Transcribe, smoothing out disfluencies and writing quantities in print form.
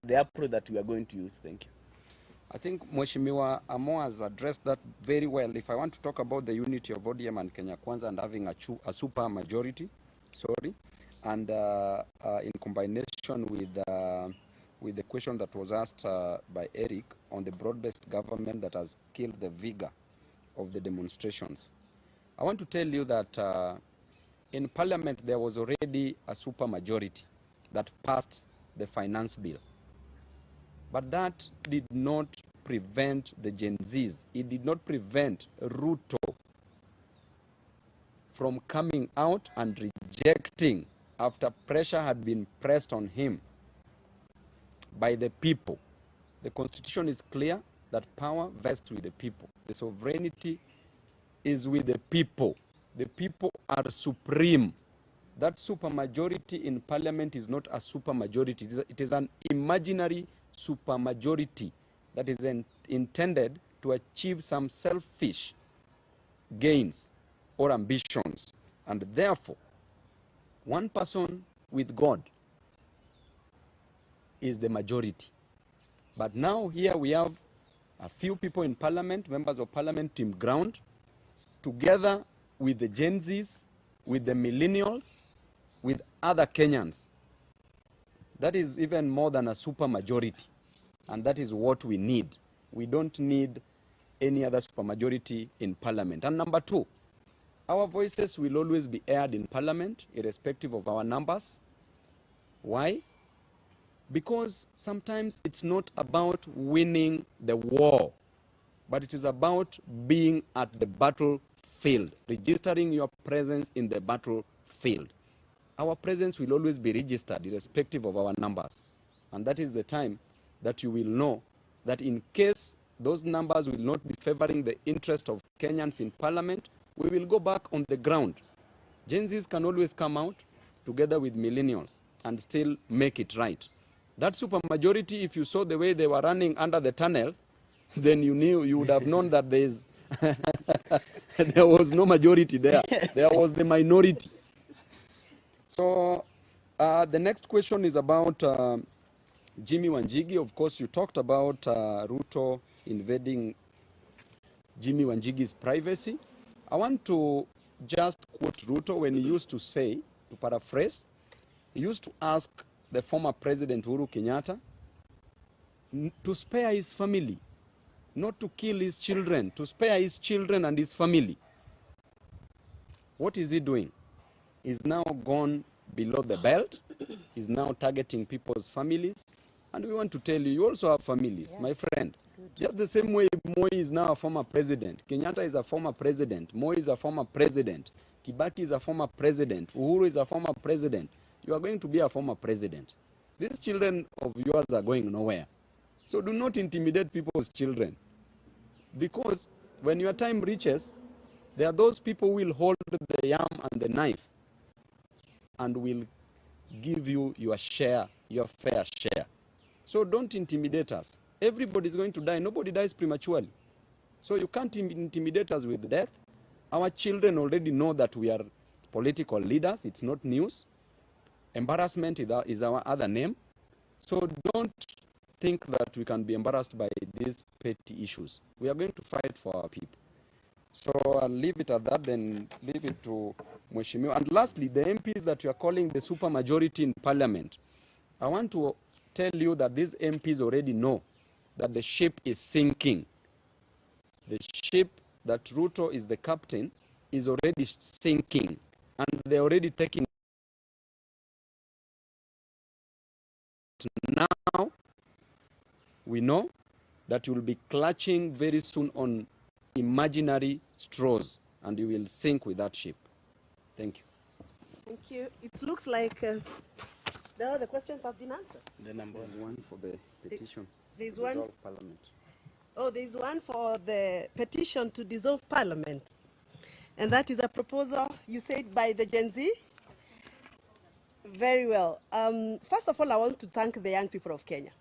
the approach that we are going to use. Thank you. I think Mheshimiwa Amo has addressed that very well. If I want to talk about the unity of ODM and Kenya Kwanza and having a super majority, and in combination with the question that was asked by Eric on the broad-based government that has killed the vigor of the demonstrations, I want to tell you that in Parliament there was already a super majority that passed the finance bill. But that did not prevent the Gen Zs. It did not prevent Ruto from coming out and rejecting after pressure had been pressed on him by the people. The Constitution is clear that power vests with the people. The sovereignty is with the people. The people are supreme. That supermajority in Parliament is not a supermajority. It is an imaginary supermajority that is intended to achieve some selfish gains or ambitions. And therefore, one person with God is the majority. But now here we have a few people in Parliament, members of Parliament, Team Ground, together with the Gen Zs, with the millennials, with other Kenyans. That is even more than a super majority, and that is what we need. We don't need any other super majority in Parliament. And number two, our voices will always be heard in Parliament, irrespective of our numbers. Why? Because sometimes it's not about winning the war, but it is about being at the battlefield, registering your presence in the battlefield. Our presence will always be registered irrespective of our numbers. And that is the time that you will know that in case those numbers will not be favoring the interest of Kenyans in Parliament, we will go back on the ground. Gen Zs can always come out together with millennials and still make it right. That supermajority, if you saw the way they were running under the tunnel, then you would have known that there was no majority there. There was the minority. So the next question is about Jimmy Wanjigi. Of course, you talked about Ruto invading Jimmy Wanjigi's privacy. I want to just quote Ruto when he used to say, to paraphrase, he used to ask the former President Uhuru Kenyatta to spare his family, not to kill his children, to spare his children and his family. What is he doing? He's now gone below the belt. He's now targeting people's families. And we want to tell you, you also have families, my friend. Good. Just the same way Moi is now a former president. Kenyatta is a former president. Moi is a former president. Kibaki is a former president. Uhuru is a former president. You are going to be a former president. These children of yours are going nowhere. So do not intimidate people's children. Because when your time reaches, there are those people who will hold the yam and the knife and will give you your share, your fair share. So don't intimidate us. Everybody is going to die. Nobody dies prematurely. So you can't intimidate us with death. Our children already know that we are political leaders. It's not news. Embarrassment is our other name. So don't think that we can be embarrassed by these petty issues. We are going to fight for our people. So I'll leave it at that, then leave it to Mheshimiwa. And lastly, the MPs that you are calling the supermajority in Parliament, I want to tell you that these MPs already know that the ship is sinking. The ship that Ruto is the captain is already sinking, and they're already taking. Now, we know that you will be clutching very soon on imaginary straws, and you will sink with that ship. Thank you. Thank you. It looks like now the questions have been answered. The number one for the petition. There's to one. dissolve Parliament. Oh, there's one for the petition to dissolve Parliament. And that is a proposal, you said, by the Gen Z? Very well. First of all, I want to thank the young people of Kenya.